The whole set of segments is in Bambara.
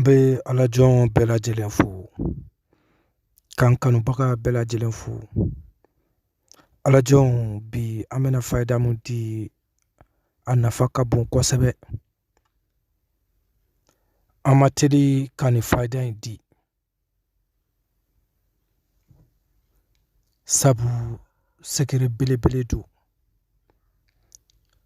Be alajon bela jelen fu kankanu baka bela jelen fu alajon bi amena faida mun di a nafa ka bon kosɛbɛ an ma teli ka nin faida in di sabu sekere belebele don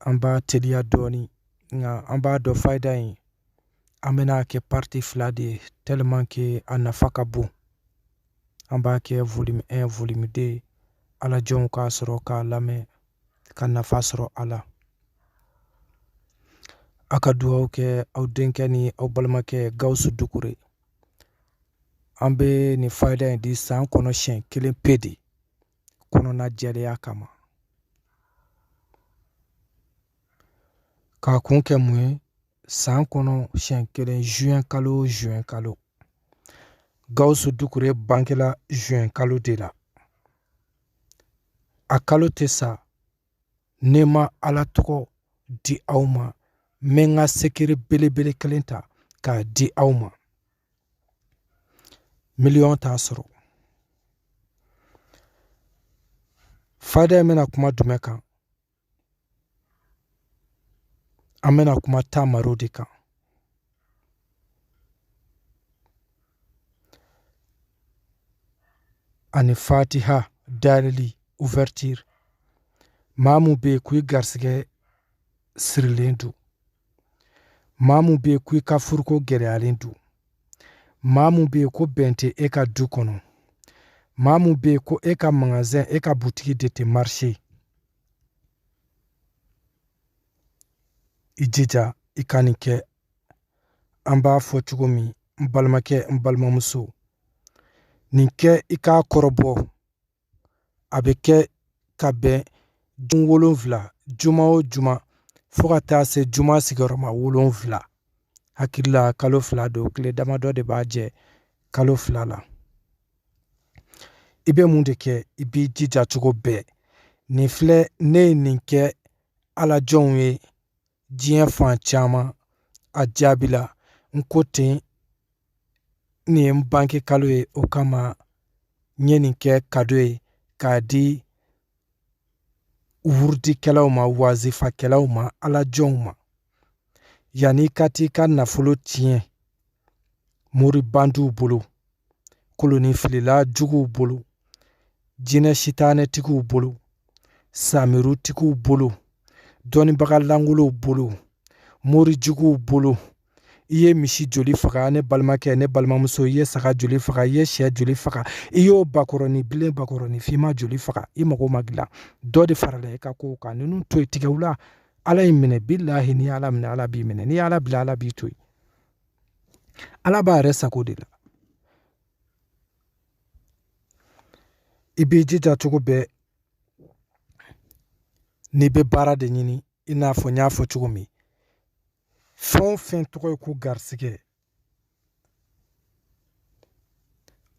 an b'a teliya dɔɔni nka an b'a dɔn faida in an bɛna kɛ parti fila de ye tellement que a nafa ka bon an b'a kɛ volume 1 volume 2 alajonw k'a sɔrɔ k'a lamɛn ka nafa sɔrɔ a la a ka dugawu kɛ aw denkɛ ni aw balimakɛ Gawusu Dukure an bɛ nin faida in di san kɔnɔ siɲɛ kelen pe de kɔnɔna jɛlenya kama k'a kun kɛ mun ye san kɔnɔ siɲɛ kelen juin kalo Gawusu Dukure bangela juin kalo de la a kalo tɛ sa ne ma ala tɔgɔ di aw ma n bɛ n ka sekere belebele kelen ta k'a di aw ma miliyɔn t'a sɔrɔ faida in bɛna kuma jumɛn kan an bɛna kuma taamaro de kan ani fatiha dayɛlɛli ouverture maa mun bɛ yen k'i garisɛgɛ sirilen don maa mun bɛ yen k'i ka furuko gɛlɛyalen don maa mun bɛ yen ko bɛn tɛ e ka du kɔnɔ maa mun bɛ yen ko e ka magasin e ka butigi de tɛ marché i jija i ka nin kɛ an b'a fɔ cogo min n balimakɛ n balimamuso nin kɛ i k'a kɔrɔbɔ a bɛ kɛ ka bɛn juma 7 juma o juma fo ka taa se juma sigiyɔrɔma 7 hakilila kalo 2 don tile damadɔ de b'a jɛ kalo 2 la i bɛ mun de kɛ i b'i jija cogo bɛɛ nin filɛ ne ye nin kɛ alajonw ye diɲɛ fan caman a jaabila n ko ten nin ye n bange kalo ye o kama n ye nin kɛ kado ye k'a di wurudikɛlaw ma wazifakɛlaw ma alajonw ma yanni ka t'i ka nafolo tiɲɛ moribandiw bolo kolonifilila juguw bolo jinɛ sitanɛtigiw bolo samirutigiw bolo dɔnnibaga langolow bolo morijuguw bolo i ye misi joli faga ne balimakɛ ne balimamuso i ye saga joli faga i ye sɛ joli faga i y'o bakɔrɔni bilen bakɔrɔni finma joli faga i mago ma dilan dɔ de farala i ka kow kan ninnu to yen tigɛw la ala y'i minɛ bilahi ni ala minɛ ala b'i minɛ ni ala bila ala b'i to yen ala b'a yɛrɛ sago de la i b'i jija cogo bɛɛ n'i bɛ baara de ɲini i n'a fɔ n y'a fɔ cogo min fɛn o fɛn tɔgɔ ye ko garisɛgɛ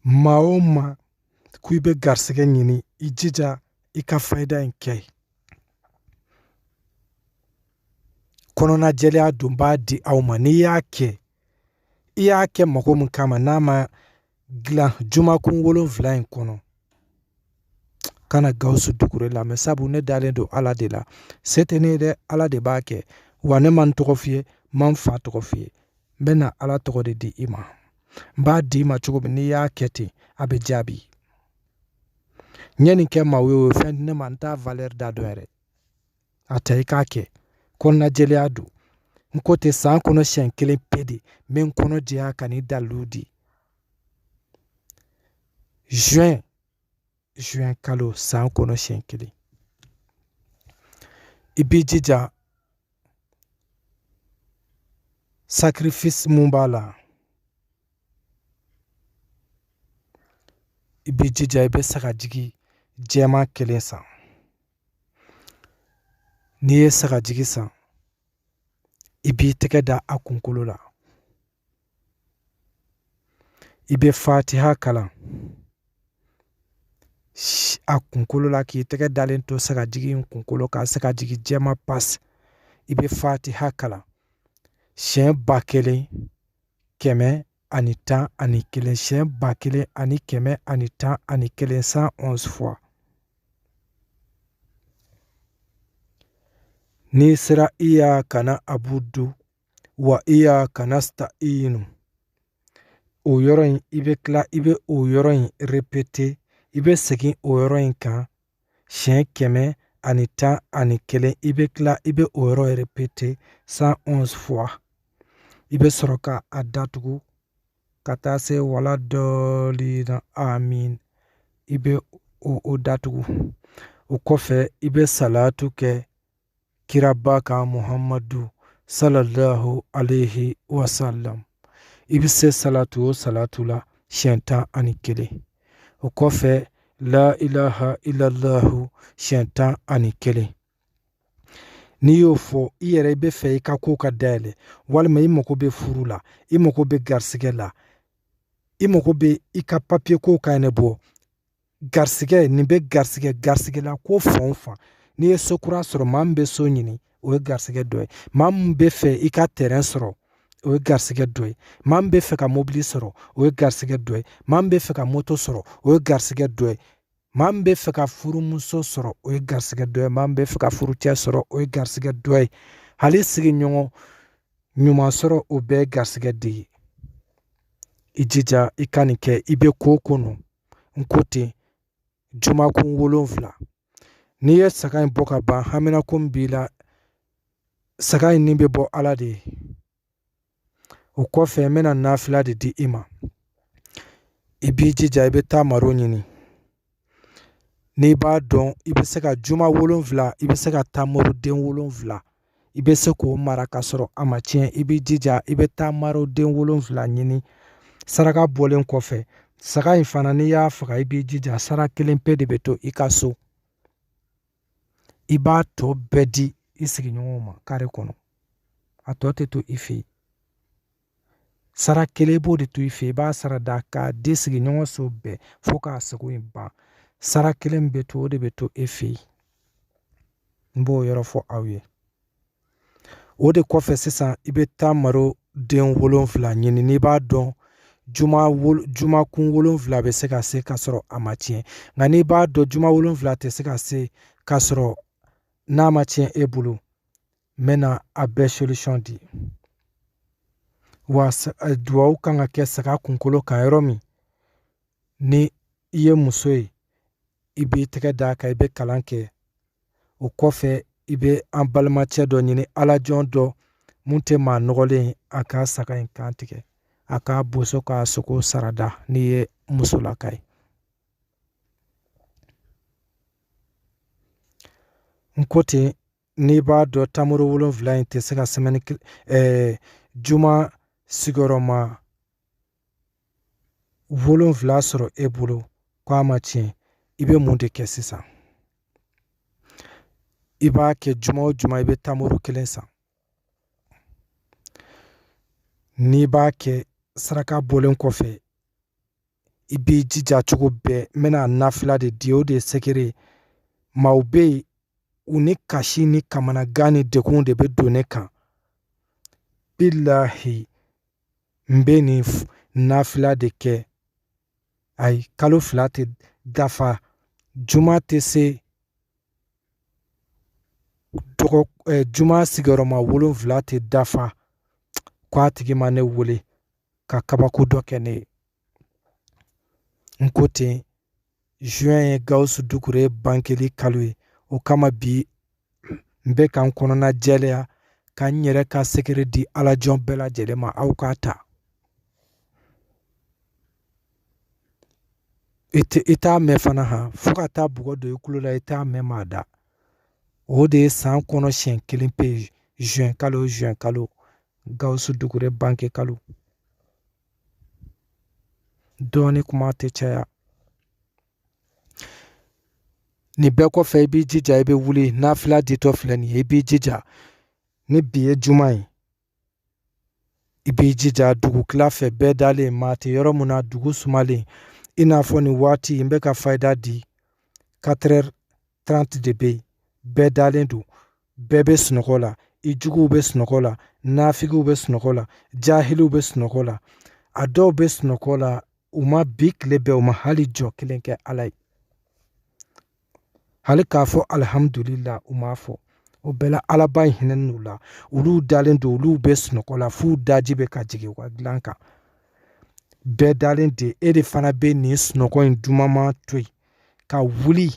maa o maa ko i bɛ garisɛgɛ ɲini i jija i ka fayida in kɛ kɔnɔna jɛlenya don b'a di aw ma n'i y'a kɛ i y'a kɛ mɔgɔ min kama n'a ma dilan jumakun 7 in kɔnɔ kana Gawusu Dukure lamɛn sabu ne dalen don ala de la se tɛ ne ye dɛ ala de b'a kɛ wa ne ma n tɔgɔ f'i ye n ma n fa tɔgɔ f'i ye n bɛ na ala tɔgɔ de di i ma n b'a di i ma cogo min n'i y'a kɛ ten a bɛ jaabi n ye nin kɛ maa ye o ye fɛn di ne ma n t'a valeur da dɔn yɛrɛ a tɛ i k'a kɛ kɔnɔna jɛlenya don n ko ten san kɔnɔ siɲɛ kelen pe de n bɛ n kɔnɔ jɛya ka n'i dalilu di juin kalo san kɔnɔ siɲɛ kelen i b'i jija sacrifice mun b'a la i b'i jija i bɛ sagajigi jɛman 1 san n'i ye sagajigi san i b'i tɛgɛ da a kunkolo la i bɛ fatiha kalan a kunkolo la k'i tɛgɛ dalen to sagajigi in kunkolo ka sagajigi jɛma pasi i bɛ fatiha kalan siɲɛ 1000 kɛmɛ ani tan ani kelen siɲɛ 1000 ani kɛmɛ ani tan ani kelen 111 fois. N'i sera iyaka na'budu wa iyaka nasta'inu, o yɔrɔ in i bɛ tila i bɛ o yɔrɔ in répéter, i bɛ segin o yɔrɔ in kan siɲɛ 100 ani tan ani kelen, i bɛ tila i bɛ o yɔrɔ répéter 111 fois. I bɛ sɔrɔ ka a datugu ka taa se wala dɔɔlina amin, i bɛ o datugu. O kɔfɛ i bɛ salatu kɛ kiraba kan Muhammadu sallallahu alayhi wa sallam. I bɛ se salatu o salatu la siɲɛ 11. O kɔfɛ la ilaha illallahu siɲɛ 11. N'i y'o fɔ i yɛrɛ i bɛ fɛ i ka ko ka dayɛlɛ, walima i mago bɛ furu la, i mago bɛ garisɛgɛ la, i mago bɛ i ka papiye ko ka ɲɛnɛ bɔ, garisɛgɛ nin bɛ garisɛgɛ la ko fan o fan. N'i ye so kura sɔrɔ maa min bɛ so ɲini o ye garisɛgɛ dɔ ye, maa min bɛ fɛ i ka terrain sɔrɔ o ye garisɛgɛ dɔ ye, maa min bɛ fɛ ka mobili sɔrɔ o ye garisɛgɛ dɔ ye, maa min bɛ fɛ ka moto sɔrɔ o ye garisɛgɛ dɔ ye, maa min bɛ fɛ ka furumuso sɔrɔ o ye garisɛgɛ dɔ ye, maa min bɛ fɛ ka furucɛ sɔrɔ o ye garisɛgɛ dɔ ye, hali sigiɲɔgɔn ɲuman sɔrɔ o bɛɛ ye garisɛgɛ de ye. I jija i ka nin kɛ, i bɛ ko kɔnɔ n ko ten jumakun 7. N'i ye saga in bɔ ka ban hamina ko min b'i la, saga in nin bɛ bɔ Ala de ye. O kɔfɛ n bɛna nafila de di i ma, i b'i jija i bɛ taa maro ɲini. N'i b'a dɔn i bɛ se ka juma 7, i bɛ se ka taa maroden 7, i bɛ se k'o mara ka sɔrɔ a ma tiɲɛ, i b'i jija i bɛ taa maroden 7 ɲini. Saraka bɔlen kɔfɛ saga in fana n'i y'a faga i b'i jija sara 1 pe de bɛ to i ka so. I b'a tɔ bɛɛ di i sigiɲɔgɔnw ma kare kɔnɔ, a tɔ tɛ to i fɛ yen. Sara 1 b'o de to i fɛ yen, i b'a sara da k'a di sigiɲɔgɔn so bɛɛ fo k'a sago in ban. Sara 1 min bɛ to o de bɛ to e fɛ yen. N b'o yɔrɔ fɔ aw ye. O de kɔfɛ sisan i bɛ taa maroden 7 ɲini. N'i b'a dɔn jumakun 7 bɛ se ka se ka sɔrɔ a ma tiɲɛ, nka n'i b'a dɔn juma 7 tɛ se ka se ka sɔrɔ n'a ma tiɲɛ e bolo, n bɛna a bɛɛ solution di. Wa duwawu kan ka kɛ saga kunkolo kan yɔrɔ min, ni i ye muso ye i b'i tɛgɛ d'a kan i bɛ kalan kɛ. O kɔfɛ i bɛ an balimacɛ dɔ ɲini alajɔn dɔ mun tɛ maa nɔgɔlen, a ka saga in kan tigɛ, a ka boso k'a sogo sarada n'i ye musolaka ye. N ko ten n'i b'a dɔn tamaro 7 in tɛ se ka juma sigiyɔrɔma 7 sɔrɔ e bolo k'a ma tiɲɛ, i bɛ mun de kɛ sisan? I b'a kɛ juma o juma i bɛ tamaro 1 san. N'i b'a kɛ saraka bɔlen kɔfɛ i b'i jija cogo bɛɛ, n bɛna nafila de di, o de ye sekere. Maaw bɛ yen u ni kasi ni kamanagan ni degun de bɛ don ne kan. Bilahi n bɛ nin nafila de kɛ. Ayi, kalo 2 tɛ dafa, juma tɛ se, juma sigiyɔrɔma 7 tɛ dafa k'a tigi ma ne wele ka kabako dɔ kɛ ne ye. N ko ten juin ye Gawusu Dukure bankeli kalo ye, o kama bi n bɛ ka n kɔnɔna jɛlɛya ka n yɛrɛ ka sekere di alajɔn bɛɛ lajɛlen ma, aw k'a ta. I t'a mɛn fana han, fo ka taa bɔgɔ don i kulo la i t'a mɛn maa da. O de ye san kɔnɔ siɲɛ 1 pe juin kalo Gawusu Dukure banke kalo. Dɔɔni kuma tɛ caya. Nin bɛɛ kɔfɛ i b'i jija i bɛ wuli, nafila ditɔ filɛ nin ye, i b'i jija ni bi ye juma ye, i b'i jija dugukila fɛ bɛɛ dalen, maa tɛ yɔrɔ mun na dugu sumalen, i n'a fɔ nin waati n bɛ ka fayida di 4h30 de bɛ yen, bɛɛ dalen don, bɛɛ bɛ sunɔgɔ la, i juguw bɛ sunɔgɔ la, nafigiw bɛ sunɔgɔ la jahiliw bɛ sunɔgɔ la a dɔw bɛ sunɔgɔ la u ma bi tile bɛɛ u ma hali jɔ kelen kɛ ala ye hali k'a fɔ alhamdulillah u m'a fɔ o bɛɛ la alaba hinɛ n'u la olu dalen don olu bɛ sunɔgɔ la f'u daji bɛ ka jigin u ka dilan kan bɛɛ dalen de e de fana bɛ nin sunɔgɔ in dumanma to yen ka wuli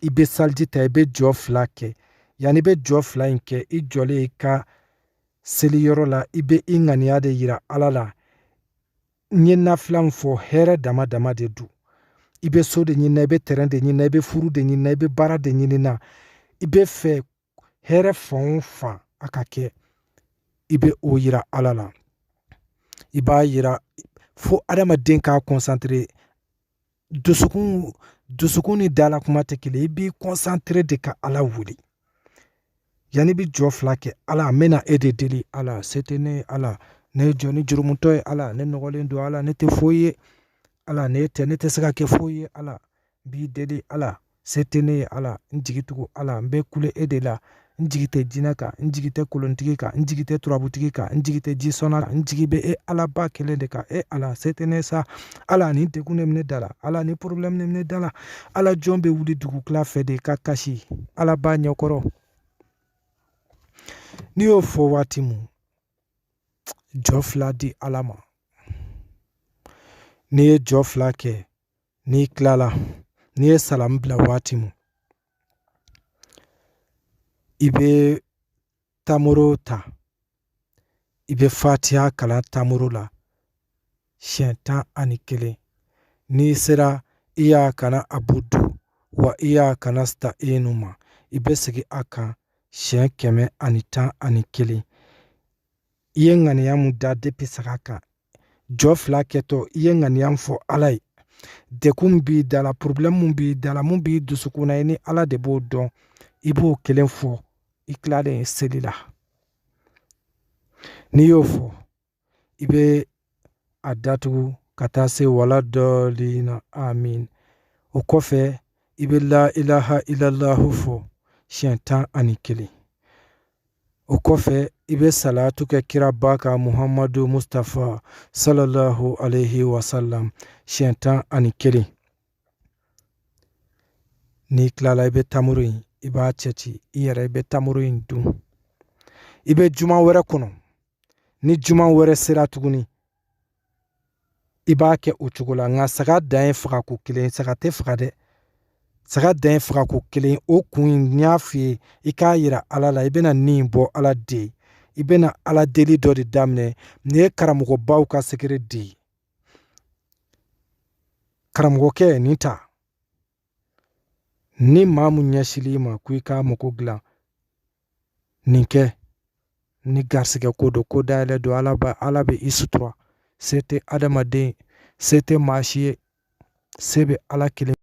i bɛ saliji ta i bɛ jɔ fila kɛ yanni i bɛ jɔ fila in kɛ i jɔlen i ka seliyɔrɔ la i bɛ i ŋaniya de yira ala la n ye nafila min fɔ hɛrɛ dama dama de don i bɛ so de ɲini na i bɛ terɛn de ɲini na i bɛ furu de ɲini na i bɛ baara de ɲini na i bɛ fɛ hɛrɛ fan o fan a ka kɛ i bɛ o yira ala la i b'a yira fo adamaden k'a concentré dusukun ni dala kuma tɛ kelen i b'i concentré de ka ala wuli yanni i bɛ jɔ fila kɛ ala n bɛna e de deli ala se tɛ ne ye ala ne ye jɔ ni jurumutɔ ye ala ne nɔgɔlen don ala ne tɛ foyi ye ala ne tɛ ne tɛ se ka kɛ foyi ye ala n b'i deli ala se tɛ ne ye ala n jigi tugu ala n bɛ kule e de la n jigi tɛ jinɛ kan n jigi tɛ kolontigi kan n jigi tɛ turabutigi kan n jigi tɛ jisɔnna kan n jigi bɛ e ala ba kelen de kan e ala se tɛ ne sa ala ni degun ne minɛ da la ala ni problème ne minɛ da la ala jɔn bɛ wuli dugu tila fɛ de ka kasi ala ba ɲɛkɔrɔ n'i y'o fɔ waati mun jɔ fila di ala ma n'i ye jɔ fila kɛ n'i tilala n'i ye salamu bila waati mun i bɛ tamoro ta i bɛ fatiha kalan tamoro la siɲɛ 11 n'i sera i y'a kana abudu wa i y'a kana sta'inu ma i bɛ segin a kan siɲɛ 111 i ye ŋaniya mun da depuis saga kan jɔ fila kɛtɔ i ye ŋaniya min fɔ ala ye dekun b'i da la problème mun b'i da la mun b'i dusukun na i ni ala de b'o dɔn i b'o kelen fɔ i tilalen seli la n'i y'o fɔ i bɛ a datugu ka taa se wala dɔɔlina amin o kɔfɛ i bɛ la ilaha illallahu fɔ siɲɛ 11 o kɔfɛ i bɛ salatu kɛ kira ba kan muhamadu mustafa sallallahu alaihi wasallam siɲɛ 11 n'i tilala i bɛ tamuru in i b'a cɛci i yɛrɛ i bɛ tamuru in dun i bɛ juma wɛrɛ kɔnɔ ni juma wɛrɛ sera tuguni i b'a kɛ o cogo la nka saga dan ye fagako kelen saga tɛ faga dɛ saga dan ye fagako kelen o kun in n y'a f'i ye i k'a yira ala la i bɛna nin bɔ ala de ye i bɛna ala deli dɔ de daminɛ nin ye karamɔgɔbaw ka sekere de ye karamɔgɔkɛ nin ta ni maa mun ɲɛsinli ma ko i k'a mago dilan nin kɛ ni garisɛgɛ ko don ko dayɛlɛ don ala bɛ i sutura se tɛ adamaden se tɛ maa si ye se bɛ ala kelen